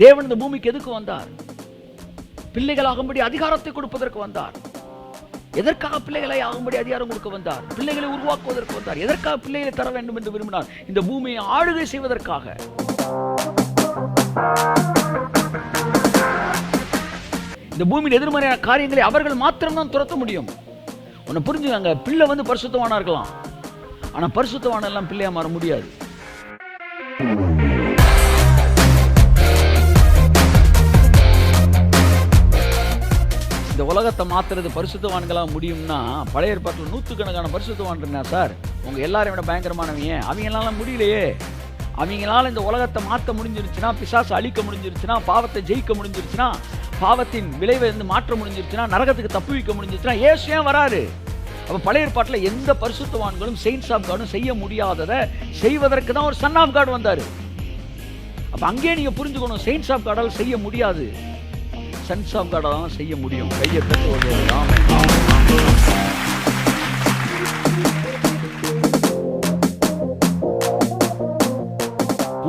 தேவன் இந்த பூமிக்கு எதுக்கு வந்தார்? பிள்ளைகளாகும்படி அதிகாரத்தை கொடுப்பதற்கு வந்தார். எதற்காக பிள்ளைகளை ஆகும்படி அதிகாரம் கொடுக்க வந்தார்? பிள்ளைகளை உருவாக்குவதற்கு வந்தார். எதற்காக பிள்ளைகளை தர வேண்டும் என்று விரும்பினார்? இந்த பூமியை ஆளுகை செய்வதற்காக. இந்த பூமியின் எதிர்மறையான காரியங்களை அவர்கள் மாத்திரம்தான் துரத்த முடியும். உன்னை புரிஞ்சுக்காங்க, பிள்ளை பரிசுத்தவானா இருக்கலாம், ஆனா பரிசுத்தவான எல்லாம் பிள்ளையா மாற முடியாது. இந்த உலகத்தை மாத்துறது பரிசுத்தவான்களா முடியும்னா, பழைய ஏற்பாட்டில் நூற்றுக்கணக்கான பரிசுத்தவான் இருந்தா சார், உங்க எல்லாரையும் விட பயங்கரமானவங்க. அவங்களால முடியலையே. அவங்களால இந்த உலகத்தை மாற்ற முடிஞ்சிருச்சுன்னா, பிசாசு அழிக்க முடிஞ்சிருச்சுன்னா, பாவத்தை ஜெயிக்க முடிஞ்சிருச்சுன்னா, பாவத்தின் விளைவை மாற்ற முடிஞ்சிருச்சுன்னா, நரகத்துக்கு தப்பு வைக்க முடிஞ்சிருச்சுன்னா, ஏசு ஏன் வராரு? அப்ப பழைய ஏற்பாட்டில் எந்த பரிசுத்தவான்களும் செயின்ஸ் ஆஃப் காடும் செய்ய முடியாததை செய்வதற்கு தான் ஒரு சன் ஆஃப் காட் வந்தாரு. அப்ப அங்கே நீங்க புரிஞ்சுக்கணும், செயின்ஸ் ஆஃப் காடால் செய்ய முடியாது, சன்ஸ் ஆஃப் காடால் செய்ய முடியும். கையை தட்டுவது.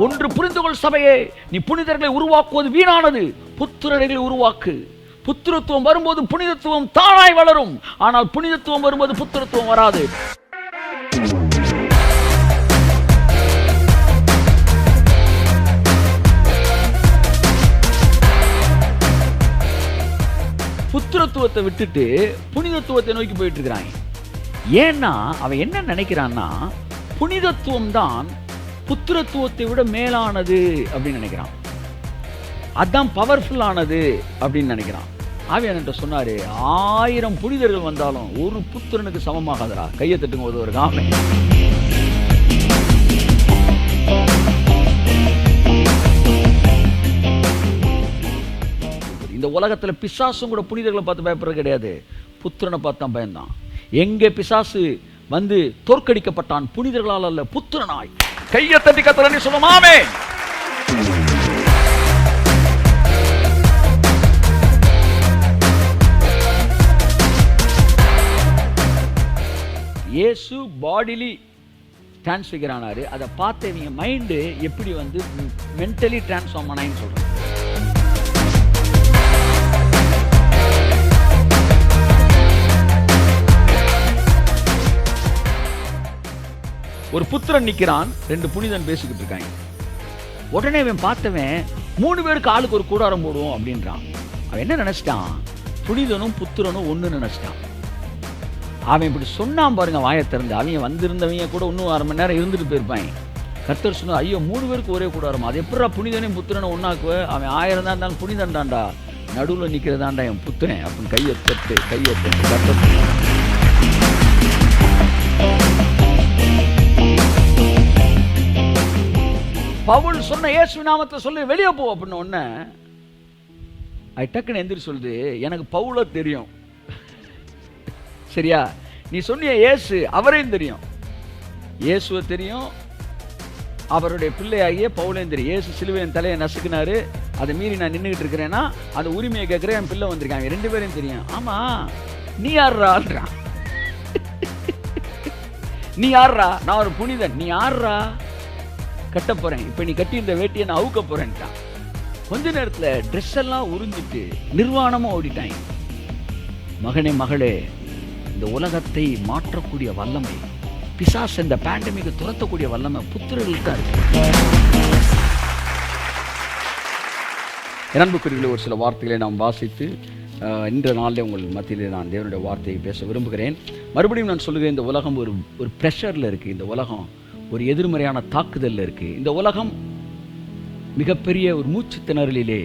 ஒன்று புரிந்துகொள் சபையே, நீ புனிதர்களை உருவாக்குவது வீணானது, புத்திரர்களை உருவாக்கு. புத்திரத்துவம் வரும்போது புனிதத்துவம் தானாய் வளரும். ஆனால் புனிதத்துவம் வரும்போது புத்திரத்துவம் வராது. புத்திரத்துவத்தை விட்டுட்டு புனிதத்துவத்தை நோக்கி போயிட்டு இருக்கிறாங்க. ஏன்னா அவன் என்ன நினைக்கிறான்னா, புனிதத்துவம் தான் புத்திரத்துவத்தை விட மேலானது அப்படின்னு நினைக்கிறான். அதான் பவர்ஃபுல்லானது அப்படின்னு நினைக்கிறான். ஆவியானவர் சொன்னாரு, 1000 புனிதர்கள் வந்தாலும் ஒரு புத்திரனுக்கு சமமாகாதரா. கையை தட்டுங்க ஒரு காமை. இந்த உலகத்துல பிசாசும் கூட புனிதர்களை பார்த்து பயப்படுறது கிடையாது, புத்திரனை பார்த்து தான் பயந்தான். எங்கே பிசாசு தோற்கடிக்கப்பட்டான்? புனிதர்களால் அல்ல, புத்திரனாய். கையை தட்டி கத்தரன்னு சொல்லுமாமே. இயேசு பாடிலி டிரான்ஸ்ஃபிகர் ஆனாரு. அதை பார்த்து இவங்க மைண்டு எப்படி மென்டலி டிரான்ஸ்ஃபார்ம் ஆனான்னு சொல்றாங்க. ஒரு புத்திரன் நிக்கிறான், 2 புனிதன் பேசிக்கிட்டு இருக்காங்க. உடனே அவன் பார்த்தவன் 3 பேருக்கு ஆளுக்கு ஒரு கூடாரம் போடுவோம் அப்படின்றான். அவன் என்ன நினைச்சிட்டான்? புனிதனும் புத்திரனும் ஒண்ணு நினைச்சிட்டான். அவன் இப்படி சொன்னான் பாருங்க, வாயை திறந்து. அவங்க வந்திருந்தவங்க கூட இன்னும் 1/2 மணி நேரம் இருந்துட்டு போயிருப்பாங்க. கர்த்தர் சொன்னா, ஐயோ 3 பேருக்கு ஒரே கூடாரம், அது எப்படா புனிதனையும் புத்திரனை ஒன்னாக்குவ? அவன் 1000 தான் இருந்தாலும் புனிதன் தான்டா, நடுவில் நிக்கிறதாண்டா என் புத்திரன் அப்படின்னு கையை தட்டு. கர்த்தர் பவுல் சொன்ன இயேசு நாமத்தை சொல்லி வெளியே போ அப்படின்னு ஒண்ணு டக்குன்னு எந்திரி சொல்லுது, எனக்கு பவுல தெரியும். சரியா? நீ சொன்னிய இயேசு, அவரையும் தெரியும். இயேசுவை தெரியும், அவருடைய பிள்ளையாகிய பவுலையும் தெரியும். இயேசு சிலுவையின் தலையை நசுக்கினாரு, அதை மீறி நான் நின்றுகிட்டு இருக்கிறேன்னா அந்த உரிமையை கேட்கிறேன், என் பிள்ளை வந்திருக்காங்க. 2 பேரையும் தெரியும். ஆமா, நீ யாருறான்? நீ யாருறா? நான் ஒரு புனிதன். நீ யாருறா? கட்ட போறேன், இப்ப நீ கட்டி இந்த வேட்டியை நான் அவுக்க போறேன்ட்டான். கொஞ்ச நேரத்துல ட்ரெஸ் எல்லாம் உறிஞ்சிட்டு நிர்வாணமா ஓடிட்டாங்க. மகனே மகளே, இந்த உலகத்தை மாற்றக்கூடிய வல்லமை, பிசாசு இந்த பேண்டமிக்கை துரத்தக்கூடிய வல்லமை புத்திரர்களுக்கு தான் இருக்கு. அன்புக்குரியவர்களே, ஒரு சில வார்த்தைகளை நாம் வாசித்து இன்ற நாளில் உங்கள் மத்தியில் நான் தேவனுடைய வார்த்தையை பேச விரும்புகிறேன். மறுபடியும் நான் சொல்லுகிறேன், இந்த உலகம் ஒரு ப்ரெஷரில் இருக்குது. இந்த உலகம் ஒரு எதிர்மறையான தாக்குதலில் இருக்குது. இந்த உலகம் மிகப்பெரிய ஒரு மூச்சு திணறலிலே,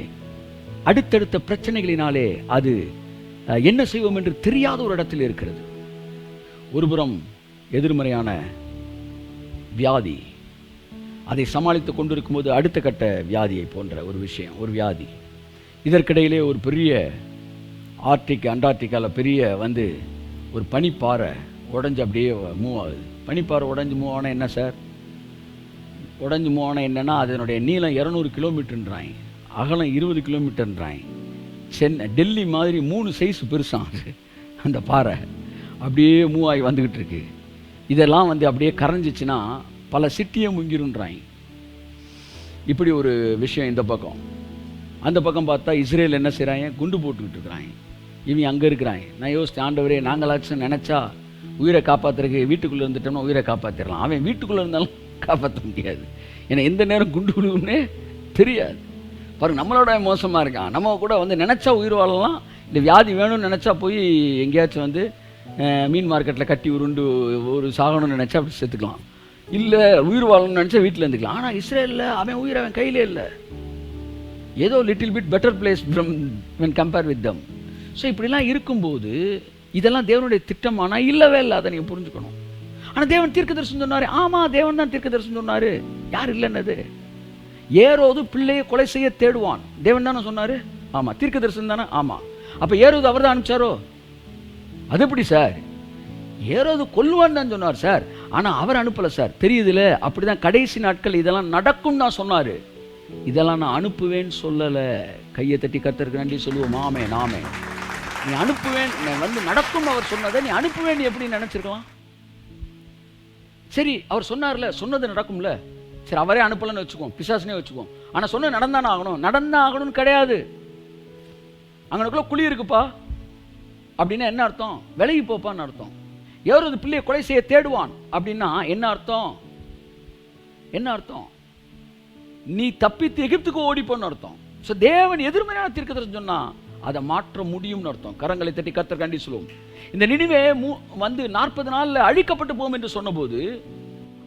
அடுத்தடுத்த பிரச்சனைகளினாலே அது என்ன செய்வோம் என்று தெரியாத ஒரு இடத்தில் இருக்கிறது. ஒருபுறம் எதிர்மறையான வியாதி, அதை சமாளித்துக் கொண்டிருக்கும் போது அடுத்த கட்ட வியாதியை போன்ற ஒரு விஷயம், ஒரு வியாதி. இதற்கிடையிலே ஒரு பெரிய அண்டார்டிகாவில் பெரிய ஒரு பனிப்பாறை உடஞ்சி அப்படியே மூவ் ஆகுது. பனிப்பாறை உடஞ்சி மூவ் ஆனால் என்ன சார்? உடஞ்சி மூவ் ஆனால் என்னென்னா, அதனுடைய நீளம் 200 கிலோமீட்டர்ன்றாங்க, அகலம் 20 கிலோமீட்டர்ன்றாங்க. டெல்லி மாதிரி 3 சைஸ் பெருசாக அந்த பாறை அப்படியே மூவ் ஆகி வந்துக்கிட்டு இருக்கு. இதெல்லாம் அப்படியே கரைஞ்சிச்சுன்னா பல சிட்டியை முங்கிருன்றாங்க. இப்படி ஒரு விஷயம் இந்த பக்கம். அந்த பக்கம் பார்த்தா இஸ்ரேல் என்ன செய்கிறாங்க, குண்டு போட்டுக்கிட்டு இருக்கிறாங்க. இவங்க அங்கே இருக்கிறாங்க. நான் யோசித்தேன், ஆண்டவரே நாங்களாச்சும் நினச்சா உயிரை காப்பாற்றுறதுக்கு வீட்டுக்குள்ளே இருந்துட்டோம்னா உயிரை காப்பாற்றிடலாம். அவன் வீட்டுக்குள்ளே இருந்தாலும் காப்பாற்ற முடியாது. ஏன்னா எந்த நேரம் குண்டு விடுவோம்னே தெரியாது. பாருங்க, நம்மளோட மோசமாக இருக்கான். நம்ம கூட வந்து நினச்சா உயிர் வாழலாம். இந்த வியாதி வேணும்னு நினச்சா போய் எங்கேயாச்சும் வந்து மீன் மார்க்கெட்டில் கட்டி உருண்டு ஒரு சாகணும்னு நினச்சா அப்படி செத்துக்கலாம். இல்லை உயிர் வாழணும்னு நினச்சா வீட்டில் இருந்துக்கலாம். ஆனால் இஸ்ரேலில் அவன் உயிர் அவன் கையிலே இல்லை. ஏதோ little bit better place from when compare with them. So இப்படிலாம் இருக்கும்போது இதெல்லாம் தேவனுடைய திட்டமானா இல்லவே இல்லை. அதை நீங்கள் புரிஞ்சுக்கணும். ஆனால் தேவன் தீர்க்கதரிசனம் சொன்னார். ஆமாம், தேவன் தான் தீர்க்கதரிசனம் சொன்னார். யார் இல்லைன்னது? ஏரோது பிள்ளையை கொலை செய்ய தேடுவான், தேவன் தானே சொன்னார். ஆமாம், தீர்க்கதரிசனம் தானே. ஆமாம், அப்போ ஏரோது அவர் தான் அனுப்பிச்சாரோ? அது எப்படி சார்? ஏரோது கொல்லுவான்னு தான் சொன்னார் சார், ஆனால் அவர் அனுப்பலை சார். தெரியுதுல, அப்படி தான் கடைசி நாட்கள் இதெல்லாம் நடக்கும் தான் சொன்னார். இதெல்லாம் நான் அனுப்புவேன்னு சொல்லலை. கையை தட்டி கர்த்தருக்கு நன்றி சொல்லுவோம். ஆமே நாமே. நீ அனுப்புவேன் வந்து நடக்கும் அவர் சொன்னதை நீ அனுப்புவேன் எப்படி நினச்சிருக்கலாம்? சரி, அவர் சொன்னார்ல, சொன்னது நடக்கும்ல. சரி, அவரே அனுப்பலன்னு வச்சுக்குவோம், பிசாசுனே வச்சுக்குவோம். ஆனால் சொன்னது நடந்தானே ஆகணும். நடந்தா ஆகணும்னு கிடையாது. அங்கனுக்குள்ள குழி இருக்குப்பா அப்படின்னா என்ன அர்த்தம்? விலகி போப்பான்னு அர்த்தம். ஏரோது பிள்ளையை கொலை செய்ய தேடுவான் அப்படின்னா என்ன அர்த்தம்? என்ன அர்த்தம்? நீ தப்பித்து எகிப்துக்கு ஓடிப்போன்னு அர்த்தம். ஸோ தேவன் எதிர்மறையான தீர்க்கதரிசனம் சொன்னா அதை மாற்ற முடியும்னு அர்த்தம். கரங்களை தட்டி கர்த்தர் கண்டி சொல்லுவோம். இந்த நினிவே வந்து 40 நாள்ல அழிக்கப்பட்டு போகும் என்று சொன்னபோது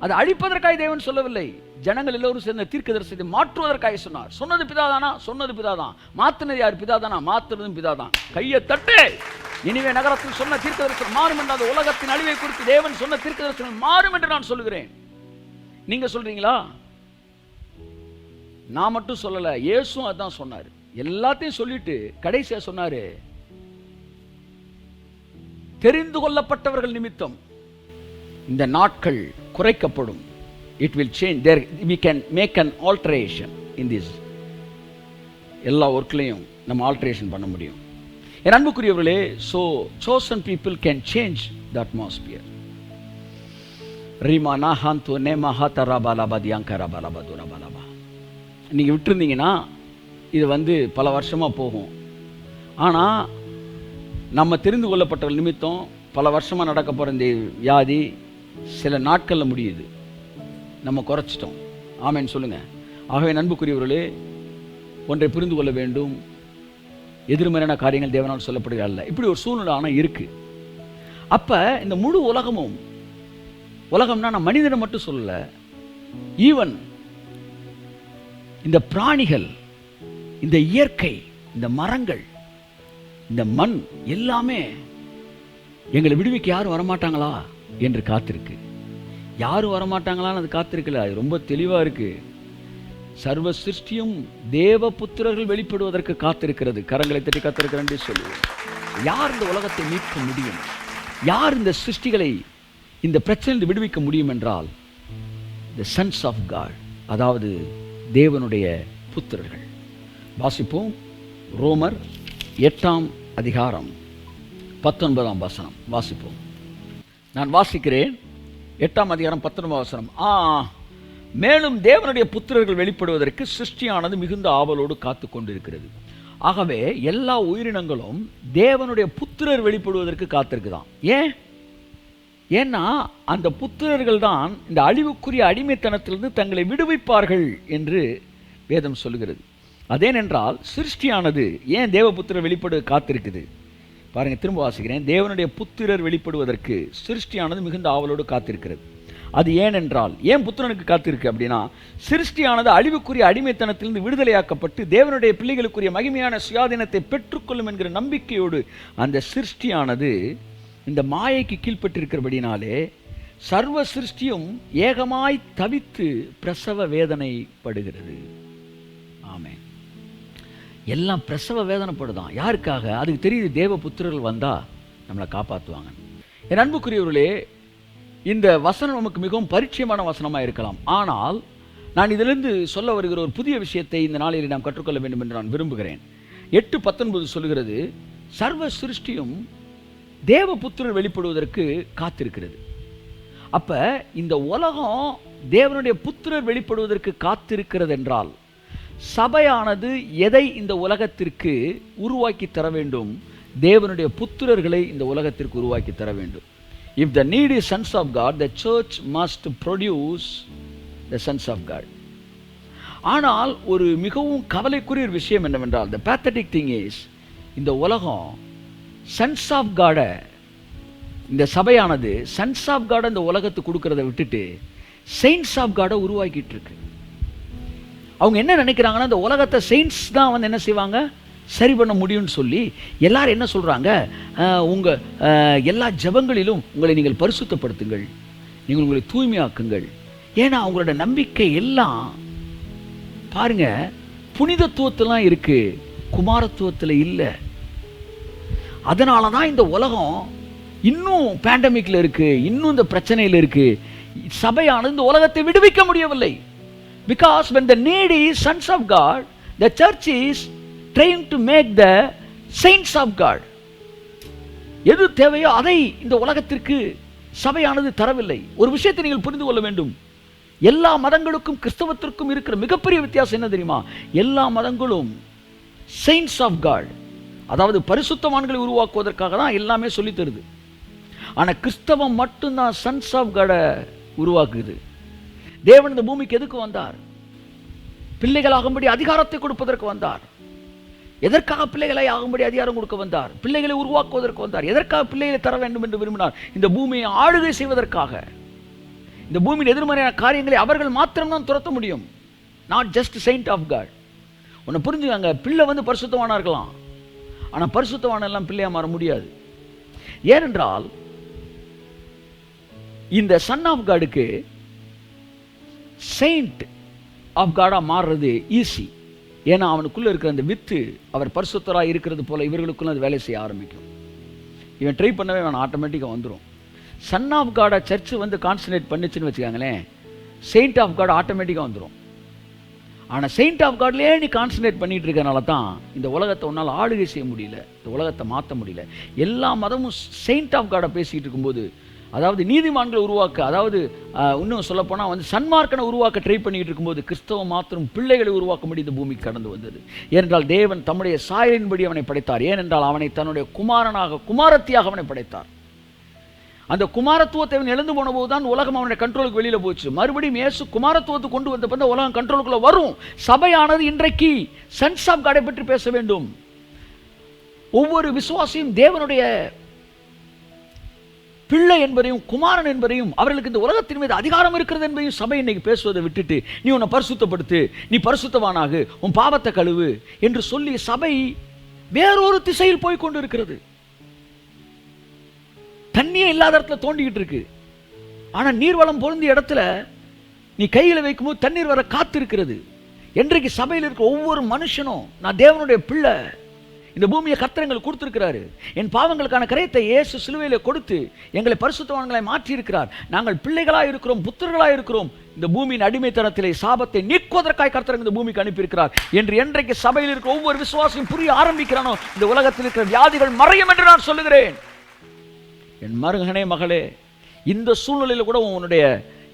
அதை அழிப்பதற்காக தேவன் சொல்லவில்லை. ஜனங்கள் எல்லோரும் சேர்ந்த தீர்க்கதரிசனத்தை மாற்றுவதற்காக சொன்னார். சொன்னது பிதாதானா? சொன்னது பிதாதான். மாற்றினது யார்? பிதாதானா? மாற்றுறதும் பிதாதான். கையை தட்டு. நினிவே நகரத்தில் சொன்ன தீர்க்கதரிசனம் மாறும் என்ற உலகத்தின் அழிவை குறித்து தேவன் சொன்ன தீர்க்கதரிசனம் மாறும் என்று நான் சொல்லுகிறேன். நீங்க சொல்றீங்களா? நான் மட்டும் சொல்லல, இயேசுவும் அதான் சொன்னார். எல்லாத்தையும் சொல்லிட்டு கடைசியா சொன்னாரு, தெரிந்து கொள்ளப்பட்டவர்கள் நிமித்தம் இந்த நாட்கள் குறைக்கப்படும். It will change. There we can make an alteration in this. எல்லா ஒர்க்லையும் நம்ம ஆல்ட்ரேஷன் பண்ண முடியும். என் அன்புக்குரியவர்களே, so chosen people can change the atmosphere. ரிமானா ஹாந்து நேமா ஹாத்தராபாலாபாதியாங்கராபாலாபாதுராபாலாபா. நீங்கள் விட்டுருந்தீங்கன்னா இது வந்து பல வருஷமாக போகும். ஆனால் நம்ம தெரிந்து கொள்ளப்பட்ட நிமித்தம் பல வருஷமாக நடக்க போகிற இந்த வியாதி சில நாட்களில் முடியுது. நம்ம குறைச்சிட்டோம். ஆமேன்னு சொல்லுங்கள். ஆகவே அன்புக்குரியவர்களே, ஒன்றை புரிந்து கொள்ள வேண்டும். எதிர்மறையான காரியங்கள் தேவனால் சொல்லப்படுகிறல்ல. இப்படி ஒரு சூழ்நிலை ஆனால் இருக்குது. அப்போ இந்த முழு உலகமும், உலகம்னா நான் மனிதனை மட்டும் சொல்லல, ஈவன் இந்த பிராணிகள், இந்த இயற்கை, இந்த மரங்கள், இந்த மண் எல்லாமே எங்களை விடுவிக்க யாரும் வரமாட்டாங்களா என்று காத்திருக்கு. யாரும் வரமாட்டாங்களான்னு அது காத்திருக்கல. அது ரொம்ப தெளிவாக இருக்கு. சர்வ சிருஷ்டியும் தேவ புத்திரர்கள் வெளிப்படுவதற்கு காத்திருக்கிறது. கரங்களை தட்டி காத்திருக்கிறேன் சொல்லுவோம். யார் இந்த உலகத்தை மீட்க முடியும்? யார் இந்த சிருஷ்டிகளை இந்த பிரச்சனையில் விடுவிக்க முடியும் என்றால் the sons of God, அதாவது தேவனுடைய புத்திரர்கள். வாசிப்போம். ரோமர் 8ஆம் அதிகாரம் 19ஆம் வசனம் வாசிப்போம். நான் வாசிக்கிறேன். 8ஆம் அதிகாரம் 19ஆம் வசனம். மேலும் தேவனுடைய புத்திரர்கள் வெளிப்படுவதற்கு சிருஷ்டியானது மிகுந்த ஆவலோடு காத்து கொண்டிருக்கிறது. ஆகவே எல்லா உயிரினங்களும் தேவனுடைய புத்திரர் வெளிப்படுவதற்கு காத்திருக்குதான். ஏன்னா அந்த புத்திரர்கள் தான் இந்த அழிவுக்குரிய அடிமைத்தனத்திலிருந்து தங்களை விடுவிப்பார்கள் என்று வேதம் சொல்லுகிறது. அதேனென்றால் சிருஷ்டியானது ஏன் தேவபுத்திரர் வெளிப்பட காத்திருக்குது பாருங்க. திரும்ப வாசிக்கிறேன். தேவனுடைய புத்திரர் வெளிப்படுவதற்கு சிருஷ்டியானது மிகுந்த ஆவலோடு காத்திருக்கிறது. அது ஏனென்றால், ஏன் புத்திரனுக்கு காத்திருக்கு அப்படின்னா, சிருஷ்டியானது அழிவுக்குரிய அடிமைத்தனத்திலிருந்து விடுதலையாக்கப்பட்டு தேவனுடைய பிள்ளைகளுக்குரிய மகிமையான சுயாதீனத்தை பெற்றுக்கொள்ளும் என்கிற நம்பிக்கையோடு அந்த சிருஷ்டியானது இந்த மாயைக்கு கீழ்பட்டிருக்கிறபடினாலே சர்வ சிருஷ்டியும் ஏகமாய் தவித்து பிரசவ வேதனைப்படுகிறது. ஆமென். எல்லாம் பிரசவ வேதனைப்படுதான். யாருக்காக? அதுக்கு தெரியுது, தேவ புத்திரர்கள் வந்தா நம்மளை காப்பாற்றுவாங்க. என் அன்புக்குரியவர்களே, இந்த வசனம் நமக்கு மிகவும் பரிச்சயமான வசனமாக இருக்கலாம். ஆனால் நான் இதிலிருந்து சொல்ல வருகிற ஒரு புதிய விஷயத்தை இந்த நாளில் நாம் கற்றுக்கொள்ள வேண்டும் என்று நான் விரும்புகிறேன். 8:19 சொல்கிறது, சர்வ சிருஷ்டியும் தேவபுத்திரர் வெளிப்படுவதற்கு காத்திருக்கிறது. அப்ப இந்த உலகம் தேவனுடைய புத்திரர் வெளிப்படுவதற்கு காத்திருக்கிறது என்றால், சபையானது எதை இந்த உலகத்திற்கு உருவாக்கி தர வேண்டும்? தேவனுடைய புத்திரர்களை இந்த உலகத்திற்கு உருவாக்கி தர வேண்டும். If the need is sons of God, the church must produce the sons of God. ஆனால் ஒரு மிகவும் கவலைக்குரிய விஷயம் என்னவென்றால், the pathetic thing is, இந்த உலகம் sons of God, இந்த சபையானது sons of God இந்த உலகத்துக்கு கொடுக்கறதை விட்டுட்டு saints of God உருவாக்கிட்டு இருக்கு. அவங்க என்ன நினைக்கிறாங்கன்னா, இந்த உலகத்தை செயின்ட்ஸ் தான் வந்து என்ன செய்வாங்க, சரி பண்ண முடியும்னு சொல்லி எல்லாரும் என்ன சொல்கிறாங்க, உங்கள் எல்லா ஜெபங்களிலும் உங்களை நீங்கள் பரிசுத்தப்படுத்துங்கள், நீங்கள் உங்களை தூய்மையாக்குங்கள். ஏன்னா அவங்களோட நம்பிக்கை எல்லாம் பாருங்க புனிதத்துவத்திலாம் இருக்கு, குமாரத்துவத்தில் இல்லை. அதனால தான் இந்த உலகம் இன்னும் பேண்டமிக்கில் இருக்கு, இன்னும் இந்த பிரச்சனையில் இருக்கு. சபையானது இந்த உலகத்தை விடுவிக்க முடியவில்லை. Because when the need is sons of God, the church is trying to make the saints of God. எது தேவையோ அதை இந்த உலகத்திற்கு சபையானது தரவில்லை. ஒரு விஷயத்தை நீங்கள் புரிந்து கொள்ள வேண்டும். எல்லா மதங்களுக்கும் கிறிஸ்தவத்திற்கும் இருக்கிற மிகப்பெரிய வித்தியாசம் என்ன தெரியுமா? எல்லா மதங்களும் saints of God, அதாவது பரிசுத்தவான்களை உருவாக்குவதற்காக தான் எல்லாமே சொல்லி தருது. ஆனால் கிறிஸ்தவம் மட்டும்தான் sons of God உருவாக்குது. தேவன் இந்த பூமிக்கு எதுக்கு வந்தார்? பிள்ளைகளாகும்படி அதிகாரத்தை கொடுப்பதற்கு வந்தார். எதற்காக பிள்ளைகளை ஆகும்படி அதிகாரம் கொடுக்க வந்தார்? பிள்ளைகளை உருவாக்குவதற்கு வந்தார். எதற்காக பிள்ளைகளை தர வேண்டும் என்று விரும்பினார்? இந்த பூமியை ஆளுகை செய்வதற்காக. இந்த பூமியின் எதிர்மறையான காரியங்களை அவர்கள் மாத்திரம்தான் துரத்த முடியும். Not just saint of God. ஒன்று புரிஞ்சுக்காங்க, பிள்ளை வந்து பரிசுத்தவானா இருக்கலாம், ஆனால் பரிசுத்தவான எல்லாம் பிள்ளையா மாற முடியாது. ஏனென்றால் இந்த சன் ஆஃப் காடுக்கு செயின்ட் ஆஃப் காடாக மாறுறது ஈஸி. ஏன்னா அவனுக்குள்ளே இருக்கிற அந்த வித்து அவர் பரிசுத்தராக இருக்கிறது போல இவர்களுக்குள்ள அது வேலை செய்ய ஆரம்பிக்கும். இவன் ட்ரை பண்ணவே வேணாம், ஆட்டோமேட்டிக்காக வந்துடும். சன் ஆஃப் காடை சர்ச்சு வந்து கான்சன்ட்ரேட் பண்ணிச்சுன்னு வச்சுக்காங்களேன், செயின்ட் ஆஃப் காட் ஆட்டோமேட்டிக்காக வந்துடும். ஆனால் செயின்ட் ஆஃப் காட்லேயே நீ கான்சன்ட்ரேட் பண்ணிட்டு இருக்கனால தான் இந்த உலகத்தை உன்னால் ஆளுகை செய்ய முடியல, இந்த உலகத்தை மாற்ற முடியல. எல்லா மதமும் செயின்ட் ஆஃப் காடை பேசிக்கிட்டு இருக்கும்போது, அதாவது நீதிமான்களை உருவாக்க, அதாவது இன்னும் சொல்லப்போனால் வந்து சன்மார்க்கனை உருவாக்க ட்ரை பண்ணிட்டு இருக்கும்போது, கிறிஸ்தவம் மாத்திரம் பிள்ளைகளை உருவாக்கும்படி இந்த பூமிக்கு கடந்து வந்தது. ஏனென்றால் தேவன் தம்முடைய சாயலின்படி அவனை படைத்தார். ஏனென்றால் அவனை தன்னுடைய குமாரனாக, குமாரத்தியாக அவனை படைத்தார். அந்த குமாரத்துவத்தை அவன் எழுந்து போன போது தான் உலகம் அவனுடைய கண்ட்ரோலுக்கு வெளியில் போச்சு. மறுபடியும் இயேசு குமாரத்துவத்தை கொண்டு வந்த உலகம் கண்ட்ரோலுக்குள்ள வரும். சபையானது இன்றைக்கு சன்ஸ் ஆஃப் காடை பற்றி பேச வேண்டும். ஒவ்வொரு விசுவாசியும் தேவனுடைய பிள்ளை என்பதையும் குமாரன் என்பதையும், அவர்களுக்கு இந்த உலகத்தின் மீது அதிகாரம் இருக்கிறது என்பதையும் சபை இன்னைக்கு பேசுவதை விட்டுட்டு, நீ உன்னை பரிசுத்தப்படுத்து, நீ பரிசுத்தவானாகு, உன் பாவத்தை கழுவு என்று சொல்லி சபை வேறொரு திசையில் போய் கொண்டு இருக்கிறது. தண்ணியே இல்லாத இடத்துல தோண்டிக்கிட்டு இருக்கு. ஆனா நீர்வளம் பொருந்திய இடத்துல நீ கையில் வைக்கும்போது தண்ணீர் வர காத்து இருக்கிறது. என்றைக்கு சபையில் இருக்கிற ஒவ்வொரு மனுஷனும் நான் தேவனுடைய பிள்ளை, இந்த பூமியை கர்த்தர் எங்களுக்கு கொடுத்திருக்கிறாரு, என் பாவங்களுக்கான கரையத்தை இயேசு சிலுவையில கொடுத்து எங்களை பரிசுத்தவான்களை மாற்றி இருக்கிறார், நாங்கள் பிள்ளைகளாக இருக்கிறோம், புத்திரர்களாக இருக்கிறோம், இந்த பூமியின் அடிமைத்தனத்திலே சாபத்தை நீக்குவதற்காக கர்த்தர் இந்த பூமிக்கு அனுப்பியிருக்கிறார் என்று என்றைக்கு சபையில் இருக்கிற ஒவ்வொரு விசுவாசியும் புரிய ஆரம்பிக்கிறானோ, இந்த உலகத்தில் இருக்கிற வியாதிகள் மறையும் என்று நான் சொல்லுகிறேன். என் மருகனே, மகளே, இந்த சூழ்நிலையில் கூட உன்னுடைய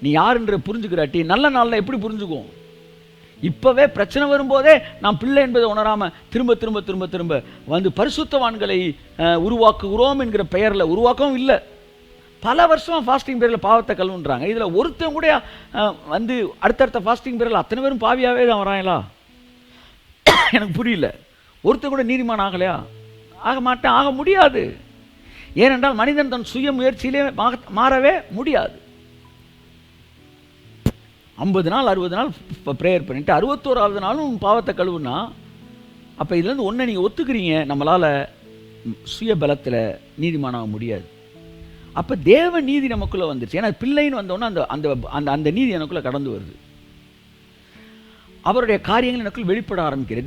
நீ யார் என்று புரிஞ்சுக்கிறாட்டி நல்ல நாளில் எப்படி புரிஞ்சுக்குவோம்? இப்பவே பிரச்சனை வரும்போதே நாம் பிள்ளை என்பதை உணராம திரும்ப திரும்ப திரும்ப திரும்ப வந்து பரிசுத்தவான்களை உருவாக்குகிறோம் என்கிற பெயரில் உருவாக்கவும் இல்லை. பல வருஷமா ஃபாஸ்டிங் பேரில் பாவத்தை கழுவுன்றாங்க. இதில் ஒருத்தன் கூட வந்து அடுத்தடுத்த ஃபாஸ்டிங் பேரில் அத்தனை பேரும் பாவியாவே தான் வராங்களா? எனக்கு புரியல. ஒருத்தன் கூட நீதிமான் ஆகலையா? ஆக மாட்டேன், ஆக முடியாது. ஏனென்றால் மனிதன் தன் சுய முயற்சியிலே மாறவே முடியாது. 50 நாள் 60 நாள் ப்ரேயர் பண்ணிட்டு 61வது நாளும் பாவத்தை கழுவுனா, அப்போ இதுலேருந்து ஒன்றை நீங்கள் ஒத்துக்கிறீங்க, நம்மளால் சுய பலத்தில் நீதிமானாக முடியாது. அப்போ தேவ நீதி நமக்குள்ளே வந்துருச்சு. ஏன்னா பிள்ளைன்னு வந்தோன்னா அந்த அந்த அந்த அந்த நீதி எனக்குள்ளே கடந்து வருது. அவருடைய காரியங்கள் எனக்குள் வெளிப்பட ஆரம்பிக்கிறது.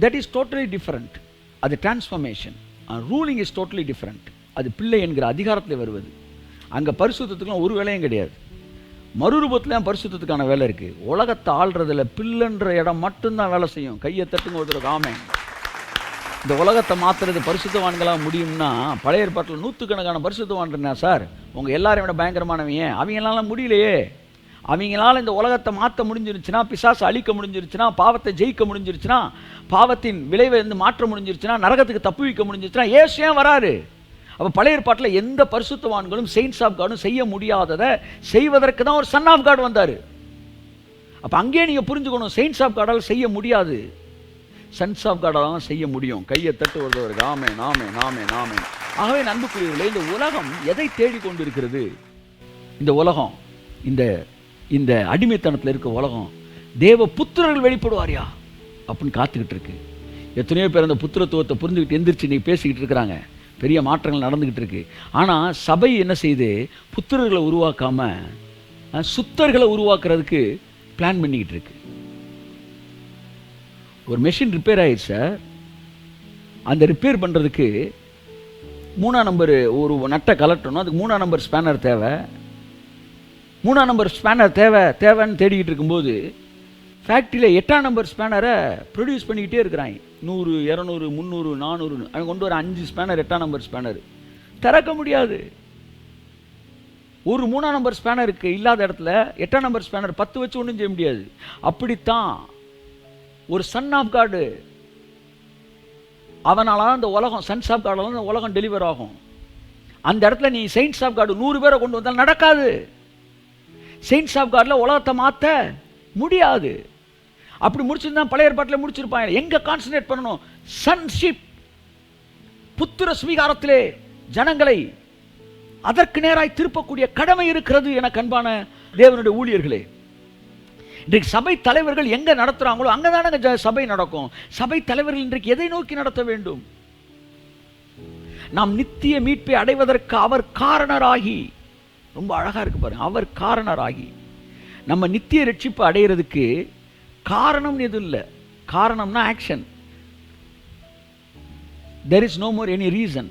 That is totally different. அது transformation. Ruling is totally different. அது பிள்ளை என்கிற அதிகாரத்தில் வருவது. அங்கே பரிசுத்தத்துக்குலாம் ஒரு வேலையும் கிடையாது. மறுரூபத்தில் பரிசுத்தத்துக்கான வேலை இருக்குது. உலகத்தை ஆள்றதில் பிள்ளைன்ற இடம் மட்டும்தான் வேலை செய்யும். கையை தட்டுங்க ஒருத்தர். ஆமென். இந்த உலகத்தை மாற்றுறது பரிசுத்தவான்களாக முடியும்னா, பழைய ஏற்பாட்டில் 100கணக்கான பரிசுத்தவான் இருந்தா சார், உங்கள் எல்லாரையும் விட பயங்கரமானவங்க, அவங்களால முடியலையே. அவங்களால இந்த உலகத்தை மாற்ற முடிஞ்சிருச்சுன்னா, பிசாசை அழிக்க முடிஞ்சிருச்சுன்னா, பாவத்தை ஜெயிக்க முடிஞ்சிருச்சுன்னா, பாவத்தின் விளைவை வந்து மாற்ற முடிஞ்சிருச்சுன்னா, நரகத்துக்கு தப்புவிக்க முடிஞ்சிருச்சுன்னா, ஏசு ஏன் வராரு? அப்போ பழைய ஏற்பாட்டில் எந்த பரிசுத்தவான்களும் செயின்ட்ஸ் ஆஃப் காடும் செய்ய முடியாததை செய்வதற்கு தான் ஒரு சன் ஆஃப் காட் வந்தார். அப்போ அங்கேயே நீங்கள் புரிஞ்சுக்கணும், செயின்ட்ஸ் ஆஃப் காடால் செய்ய முடியாது, சன்ஸ் ஆஃப் காடால் தான் செய்ய முடியும். கையை தட்டு வருதவருக்கு ஆமென் ஆமென் ஆமென் ஆமென். ஆகவே நண்புக்குரியவர்களே, இந்த உலகம் எதை தேடிக்கொண்டிருக்கிறது? இந்த உலகம், இந்த இந்த அடிமைத்தனத்தில் இருக்க உலகம் தேவ புத்திரர்கள் வெளிப்படுவாரியா அப்படின்னு காத்துக்கிட்டு இருக்கு. எத்தனையோ பேர் அந்த புத்திரத்துவத்தை புரிஞ்சுக்கிட்டு எந்திரிச்சு இன்னைக்கு பேசிக்கிட்டு இருக்கிறாங்க. பெரிய மாற்றங்கள் நடந்துக்கிட்டு இருக்கு. ஆனால் சபை என்ன செய்யுது? புத்திரர்களை உருவாக்காம சுத்தர்களை உருவாக்குறதுக்கு பிளான் பண்ணிக்கிட்டு இருக்கு. ஒரு மெஷின் ரிப்பேர் ஆயிடுச்சு சார், அந்த ரிப்பேர் பண்ணுறதுக்கு 3ஆம் நம்பர் ஒரு நட்டை கலட்டணும், அதுக்கு 3ஆம் நம்பர் ஸ்பேனர் தேவை. 3ஆம் நம்பர் ஸ்பேனர் தேவைன்னு தேடிக்கிட்டு இருக்கும்போது ஃபேக்ட்ரியில் 8ஆம் நம்பர் ஸ்பேனரை ப்ரொடியூஸ் பண்ணிக்கிட்டே இருக்கிறாங்க. 100, 200, 300, 400 அவங்க கொண்டு வர 5 ஸ்பேனர் 8ஆம் நம்பர் ஸ்பேனர் திறக்க முடியாது. ஒரு 3ஆம் நம்பர் ஸ்பேனருக்கு இல்லாத இடத்துல 8ஆம் நம்பர் ஸ்பேனர் 10 வச்சு ஒன்றும் செய்ய முடியாது. அப்படித்தான் ஒரு சன் ஆஃப் காடு, அவனால அந்த உலகம், சன்ஸ் ஆஃப் காடால அந்த உலகம் டெலிவர் ஆகும். அந்த இடத்துல நீ செயின்ட்ஸ் ஆஃப் காடு 100 பேரை கொண்டு வந்தால் நடக்காது. செயின்ட்ஸ் ஆஃப் காடில் உலகத்தை மாற்ற முடியாது. அப்படி முடிச்சிருந்தா பழைய ஏற்பாட்டில் முடிச்சிருப்பாங்க. எங்க கான்சன்ட்ரேட் பண்ணணும்? சன்ஷிப், புத்திர சுவீகாரத்திலே ஜனங்களை அதற்கு நேராய் திருப்பக்கூடிய கடமை இருக்கிறது என கண்பான தேவனுடைய ஊழியர்களே. இன்றைக்கு சபை தலைவர்கள் எங்க நடத்துறாங்களோ அங்கதானே சபை நடக்கும். சபை தலைவர்கள் இன்றைக்கு எதை நோக்கி நடத்த வேண்டும்? நாம் நித்திய மீட்பை அடைவதற்கு அவர் காரணராகி, ரொம்ப அழகா இருக்கு பாருங்க, அவர் காரணராகி நம்ம நித்திய ரட்சிப்பு அடைகிறதுக்கு காரணம் எதுவும் இல்லை. காரணம்னா action. there is no more any reason.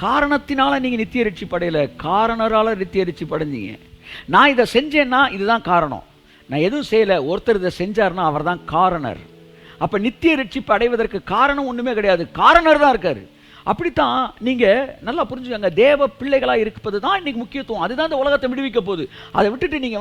காரணத்தினால நீங்க நித்திய ரட்சிப்பு அடையல, காரணரால நித்திய ரட்சிப்பு அடைஞ்சீங்க. நான் இதை செஞ்சேன்னா இதுதான் காரணம், நான் எதுவும் செய்யல, ஒருத்தர் இதை செஞ்சார்னா அவர் தான் காரணர். அப்ப நித்திய ரட்சிப்பு அடைவதற்கு காரணம் ஒண்ணுமே கிடையாது, காரணர் தான் இருக்காரு. அப்படித்தான் நீங்க நல்லா புரிஞ்சுக்கங்க, தேவ பிள்ளைகளா இருப்பது தான் இன்னைக்கு முக்கியத்துவம். அதுதான் இந்த உலகத்தை விடுவிக்க போகுது. அதை விட்டுட்டு நீங்க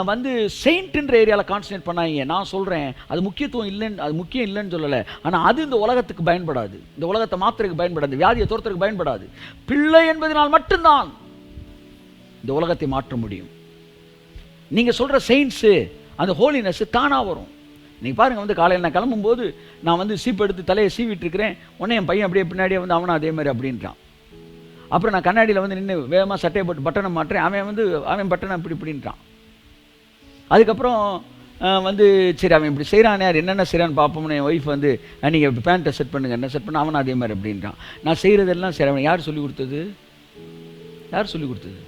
வந்து செயின்ட்ன்ற ஏரியாவில் கான்சன்ட்ரேட் பண்ணாங்க. நான் சொல்றேன் அது முக்கியத்துவம் இல்லைன்னு, அது முக்கியம் இல்லைன்னு சொல்லலை. ஆனால் அது இந்த உலகத்துக்கு பயன்படாது, இந்த உலகத்தை மாத்திரக்கு பயன்படாது, வியாதியை தோற்றத்துக்கு பயன்படாது. பிள்ளை என்பதனால் மட்டும்தான் இந்த உலகத்தை மாற்ற முடியும். நீங்க சொல்ற செயின்ஸ், அந்த ஹோலினஸ் தானா வரும். நீங்கள் பாருங்கள், காலையில் நான் கிளம்பும்போது நான் சீப்பு எடுத்து தலையை சீவிட்டு இருக்கிறேன். உடனே என் பையன் அப்படியே பின்னாடியே அவனும் அதே மாதிரி அப்படின்றான். அப்புறம் நான் கண்ணாடியில் நின்று வேகமாக சட்டையை போட்டு பட்டனை மாட்டுறேன். அவன் பட்டனை இப்படின்றான். அதுக்கப்புறம் சரி அவன் இப்படி செய்கிறானே, யார் என்னென்ன செய்கிறான்னு பார்ப்போம்னு என் ஒய்ஃப் நீங்கள் இப்படி பேண்ட்டை செட் பண்ணுங்க, என்ன செட் பண்ண, அவனும் அதே மாதிரி அப்படின்றான். நான் செய்கிறதெல்லாம் சரி, அவன் யார் சொல்லிக் கொடுத்தது? யார் சொல்லிக் கொடுத்தது?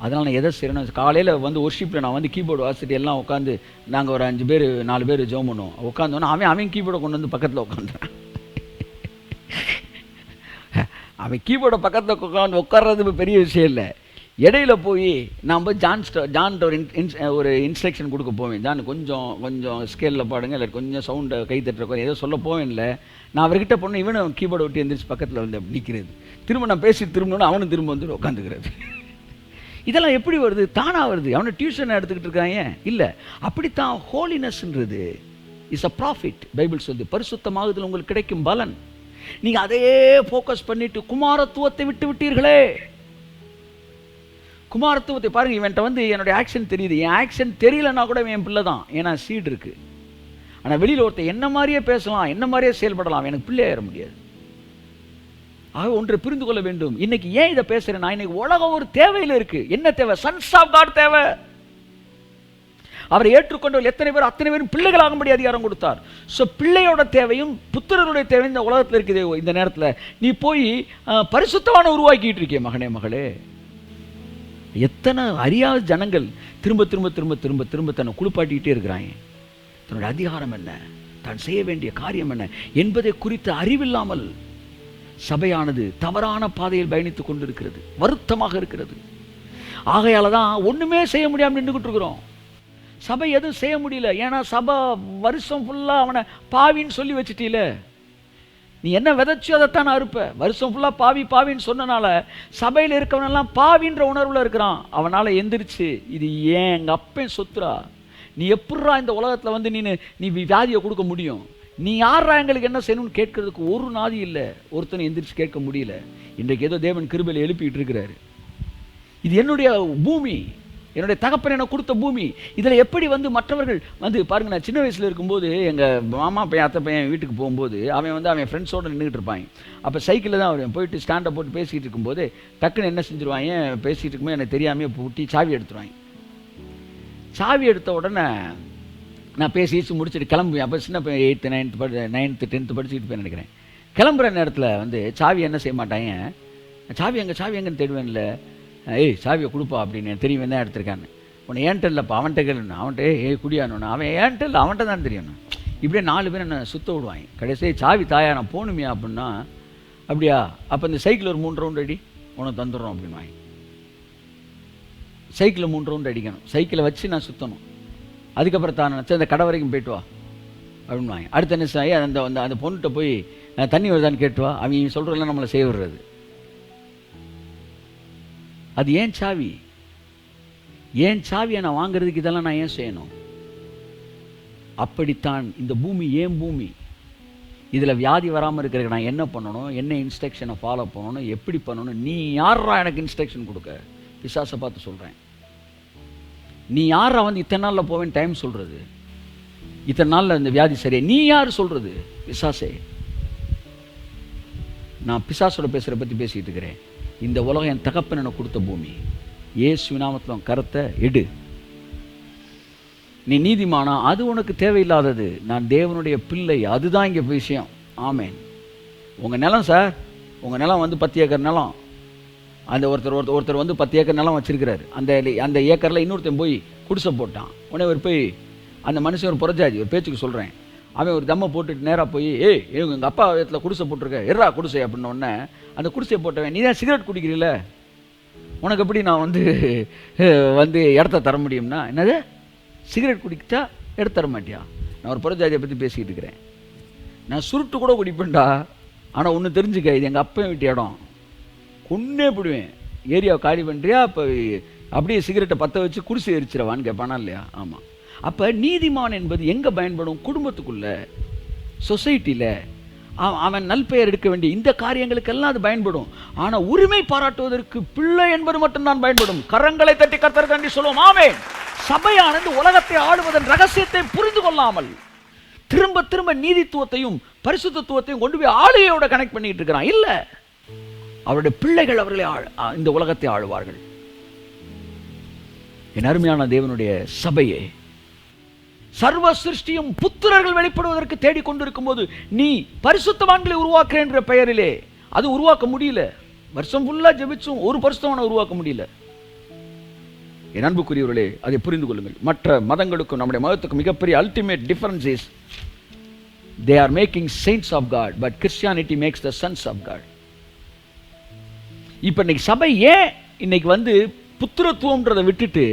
அதனால் நான் எதை செய்யணும்? காலையில் ஒர்ஷிப்பில் நான் கீபோர்டு வாசிட்டு எல்லாம் உட்காந்து நாங்கள் ஒரு 5 பேர் 4 பேர் ஜெபம் பண்ணுவோம். உட்காந்தோன்னா அவன் கீபோர்டை கொண்டு பக்கத்தில் உட்காந்துறான். அவன் கீபோர்டை பக்கத்தில் உட்கார்றது பெரிய விஷயம் இல்லை. இடையில போய் நான் ஜான்கிட்ட ஒரு இன்ஸ்ட்ரக்ஷன் கொடுக்க போவேன். ஜான் கொஞ்சம் ஸ்கேலில் பாடுங்க, இல்லை கொஞ்சம் சவுண்டை கை தட்டுற ஏதோ சொல்ல போவேன். இல்லை நான் அவர்கிட்ட போனேன், இவனும் கீபோர்டை விட்டு எந்திரிச்சு பக்கத்தில் நிற்கிறது. திரும்ப நான் பேசி திரும்பணுன்னு அவனும் திரும்ப உட்காந்துக்கிறது. இதெல்லாம் எப்படி வருது? தானா வருது. அவனை டியூஷன் எடுத்துக்கிட்டு இருக்காங்க இல்லை. அப்படித்தான் ஹோலினஸ்ன்றது இஸ் அ ப்ராஃபிட். பைபிள் சொல்லி பரிசுத்தமாகுதல் உங்களுக்கு கிடைக்கும் பலன். நீங்க அதையே ஃபோக்கஸ் பண்ணிட்டு குமாரத்துவத்தை விட்டு விட்டீர்களே. குமாரத்துவத்தை பாருங்க, இவன்ட்ட என்னுடைய ஆக்ஷன் தெரியுது. என் ஆக்ஷன் தெரியலன்னா கூட என் பிள்ளை தான், ஏன்னா சீடு இருக்கு. ஆனால் வெளியில் ஒருத்தர் என்ன மாதிரியே பேசலாம், என்ன மாதிரியே செயல்படலாம், எனக்கு பிள்ளையாயிட முடியாது. ஆக ஒன்றை புரிந்து கொள்ள வேண்டும். இன்னைக்கு ஏன் இதை பேசுறேன்? நான் இன்னைக்கு உலகம் ஒரு தேவையில் இருக்கு. என்ன தேவை? சன்ஸ் ஆஃப் காட் தேவை. அவரை ஏற்றுக்கொண்டவர்கள் எத்தனை பேர், அத்தனை பேரும் பிள்ளைகளாகும்படி அதிகாரம் கொடுத்தார். ஸோ பிள்ளையோட தேவையும் புத்திரனுடைய தேவையும் இந்த உலகத்தில் இருக்குது. இந்த நேரத்தில் நீ போய் பரிசுத்தவான உருவாக்கிட்டு இருக்கிய மகனே மகளே. எத்தனை அறியாத ஜனங்கள் திரும்ப திரும்ப திரும்ப திரும்ப திரும்ப தன்னை குளிப்பாட்டிக்கிட்டே இருக்கிறாங்க. தன்னுடைய அதிகாரம் என்ன, தான் செய்ய வேண்டிய காரியம் என்ன என்பதை குறித்த அறிவில்லாமல் சபையானது தவறான பாதையில் பயணித்துக் கொண்டிருக்கிறது. வருத்தமாக இருக்கிறது. ஆகையால தான் ஒண்ணுமே செய்ய முடியாமல் நின்றுகிட்டு இருக்கிறோம். சபை எதுவும் செய்ய முடியல. ஏன்னா சபை வருஷம் ஃபுல்லா அவனை பாவின்னு சொல்லி வச்சுட்டீல. நீ என்ன விதைச்சியோ அதைத்தான் அறுப்ப. வருஷம் ஃபுல்லாக பாவி பாவின்னு சொன்னனால சபையில் இருக்கவனெல்லாம் பாவின்ற உணர்வில் இருக்கிறான். அவனால் எந்திரிச்சு இது ஏன் எங்கள் அப்பன் சொத்துரா, நீ எப்பட்றா இந்த உலகத்தில் வந்து நீ வியாதியை கொடுக்க முடியும், நீ யாரா எங்களுக்கு என்ன செய்யணும்னு கேட்கறதுக்கு ஒரு நாதி இல்லை. ஒருத்தனை எந்திரிச்சு கேட்க முடியல. இன்றைக்கு ஏதோ தேவன் கிருபையில் எழுப்பிட்டு இருக்கிறாரு. இது என்னுடைய பூமி, என்னுடைய தகப்பன் எனக்கு கொடுத்த பூமி. இதில் எப்படி வந்து மற்றவர்கள் வந்து பாருங்க, நான் சின்ன வயசில் இருக்கும்போது எங்கள் மாமா பையன் அத்தை பையன் வீட்டுக்கு போகும்போது அவன் ஃப்ரெண்ட்ஸோடு நின்றுட்டு இருப்பாங்க. அப்போ சைக்கிளில் தான் அவன் போயிட்டு ஸ்டாண்டை போட்டு பேசிக்கிட்டு இருக்கும்போது டக்குன்னு என்ன செஞ்சுருவாங்க, பேசிகிட்டு இருக்கும்போது எனக்கு தெரியாமல் பூட்டி சாவி எடுத்துருவாங்க. சாவி எடுத்த உடனே நான் பேசி முடிச்சுட்டு கிளம்புவேன். அப்போ சின்ன பையன் 8th 9th 10th படிச்சுக்கிட்டு போய் நினைக்கிறேன். கிளம்புற நேரத்தில் வந்து சாவி என்ன செய்ய மாட்டாங்க, சாவி எங்கன்னு தேடுவேன்ல, ஏய் சாவியை கொடுப்பா அப்படின்னு தெரியும் என்ன எடுத்திருக்கான்னு. உன்னை ஏன்ட்ட இல்லைப்பா அவன்கிட்ட கேளுன்னு, அவன்கிட்ட குடியானு, அவன் ஏன்ட்ட இல்லை அவன்கிட்ட தான் தெரியணும். இப்படியே 4 பேர் என்னை சுற்ற விடுவாங்க. கடைசியே சாவி தாயா நான் போகணுமே அப்படின்னா, அப்படியா அப்போ இந்த சைக்கிள் ஒரு 3 ரவுண்டு அடி உனக்கு தந்துடுறோம் அப்படின்வாங்க. சைக்கிளில் 3 ரவுண்டு அடிக்கணும், சைக்கிளை வச்சு நான் சுற்றணும். அதுக்கப்புறம் தான் நினச்சேன் அந்த கடை வரைக்கும் போய்ட்டு வா அப்படின்வாங்க. அடுத்த என்ன சாய் அந்த பொண்ணுகிட்ட போய் தண்ணி வருதான்னு கேட்டு வா, அவங்க சொல்கிறதெல்லாம் நம்மளை செய்ய விடுறது. அது ஏன் சாவியை நான் வாங்குறதுக்கு இதெல்லாம் நான் ஏன் செய்யணும்? அப்படித்தான் இந்த பூமி ஏன் பூமி. இதில் வியாதி வராமல் இருக்கிறதுக்கு நான் என்ன பண்ணணும், என்ன இன்ஸ்ட்ரக்ஷனை ஃபாலோ பண்ணணும், எப்படி பண்ணணும்? நீ யாரா எனக்கு இன்ஸ்ட்ரக்ஷன் கொடுக்க? பிசாசை பார்த்து சொல்கிறேன். நீ யாரா வந்து இத்தனை நாளில் போவேன்னு டைம் சொல்கிறது, இத்தனை நாளில் இந்த வியாதி சரியா, நீ யார் சொல்கிறது? பிசாசே. நான் பிசாசோட பேசுகிற பற்றி பேசிகிட்டு இருக்கிறேன். இந்த உலகம் என் தகப்பன் எனக்கு கொடுத்த பூமி. இயேசு நாமத்தில் கரத்தை எடு. நீ நீதிமானா? அது உனக்கு தேவையில்லாதது. நான் தேவனுடைய பிள்ளை, அதுதான் இங்கே விஷயம். ஆமேன். உங்கள் நிலம் சார், உங்கள் நிலம் வந்து 10 ஏக்கர் நிலம். அந்த ஒருத்தர் வந்து 10 ஏக்கர் நிலம் வச்சிருக்கிறாரு. அந்த ஏக்கரில் இன்னொருத்தன் போய் குடிசை போட்டான். உடனே ஒரு போய் அந்த மனுஷன் ஒரு புறஜாதி, ஒரு பேச்சுக்கு சொல்கிறேன், அவன் ஒரு தம்மை போட்டுட்டு நேராக போய் எங்கள் அப்பா வீட்டில் குடிசை போட்டிருக்க எர்ரா குடிசை அப்படின்னோடனே அந்த குடிசையை போட்டவன், நீ தான் சிகரெட் குடிக்கிறீல்ல, உனக்கு எப்படி நான் வந்து இடத்த தர முடியும்னா, என்னது சிகரெட் குடிக்கிட்டா எடுத்து தர மாட்டியா? நான் ஒரு புறஜாதியை பற்றி பேசிக்கிட்டு இருக்கிறேன். நான் சுருட்டு கூட குடிப்பேன்டா, ஆனால் ஒன்று தெரிஞ்சுக்க, இது எங்கள் அப்பா வீட்டு இடம், கொன்னே போடுவேன். ஏரியாவை காலி பண்ணுறியா? அப்போ அப்படியே சிகரெட்டை பற்ற வச்சு குடிசை எரிச்சிடவான்னு கேட்பானா இல்லையா? ஆமாம். அப்போ நீதிமான் என்பது எங்கே பயன்படும்? குடும்பத்துக்குள்ள, சொசைட்டியில் அவன் நல்பெயர் எடுக்க வேண்டிய இந்த காரியங்களுக்கெல்லாம் அது பயன்படும். ஆனால் உரிமை பாராட்டுவதற்கு பிள்ளை என்பது மட்டும்தான் பயன்படும். கரங்களை தட்டி கர்த்தருக்கு நன்றி சொல்லுவோம். ஆமென். சபையானது உலகத்தை ஆளுவதன் ரகசியத்தை புரிந்து கொள்ளாமல் திரும்ப திரும்ப நீதித்துவத்தையும் பரிசுத்தத்துவத்தையும் கொண்டு போய் ஆளுகையோட கனெக்ட் பண்ணிட்டு இருக்கிறான். இல்லை, அவருடைய பிள்ளைகள் அவர்களை இந்த உலகத்தை ஆளுவார்கள். என் அருமையான தேவனுடைய சபையே, சர்வ சிருஷ்டியும் புத்திரர்கள் வெளிப்படுவதற்கு தேடிக்கொண்டிருக்கும் போது நீ பரிசுத்தவான்களை உருவாக்குறேன் என்ற பெயரிலே அது உருவாக்க முடியல. வருஷம் ஃபுல்லா ஜெபிச்சும் ஒரு பரிசுத்தவானை உருவாக்க முடியல. என் அன்புக்குரியவர்களே, அதை புரிந்து கொள்ளுங்கள். மற்ற மதங்களுக்கும் நம்முடைய மதத்துக்கும் மிகப்பெரிய ultimate difference is they are making saints of God, but Christianity makes the sons of God. இப்போ இன்னைக்கு சபை ஏன் இன்னைக்கு வந்து புத்திரத்துவம்ன்றதை விட்டுட்டு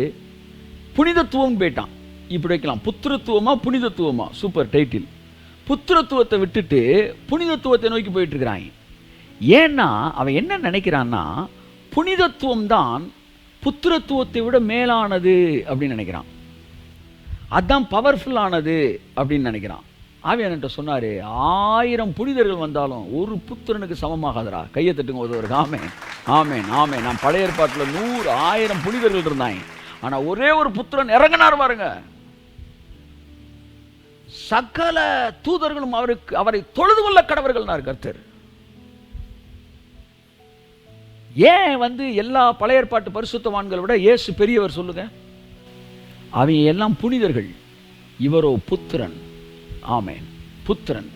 புனிதத்துவம் போயிட்டான். இப்படி வைக்கலாம், புத்திரத்துவமா புனிதத்துவமா, சூப்பர் டைட்டில். புத்திரத்துவத்தை விட்டுட்டு புனிதத்துவத்தை நோக்கி போயிட்டு இருக்கிறாங்க. ஏன்னா அவன் என்ன நினைக்கிறான்னா, புனிதத்துவம் தான் புத்திரத்துவத்தை விட மேலானது அப்படின்னு நினைக்கிறான். அதுதான் பவர்ஃபுல்லானது அப்படின்னு நினைக்கிறான். ஆவியானவர்கிட்ட சொன்னாரு, 1000 புனிதர்கள் வந்தாலும் ஒரு புத்திரனுக்கு சமமாகாதரா. கையை தட்டுங்க ஒருவருக்கு. ஆமென், ஆமென், ஆமென். நான் பழைய ஏற்பாட்டில் 100,000 புனிதர்கள் இருந்தாங்க, ஆனா ஒரே ஒரு புத்திரன் இறங்கினார் பாருங்க. சகல தூதர்களும் அவரை தொழுது கொள்ள கடவர்கள் கர்த்தர். ஏன் வந்து எல்லா பழைய ஏற்பாட்டு பரிசுத்தவான்களை விட இயேசு பெரியவர் சொல்லுங்க? அவங்க எல்லாம் புனிதர்கள், இவரோ புத்திரன். ஆமென், புத்திரன்.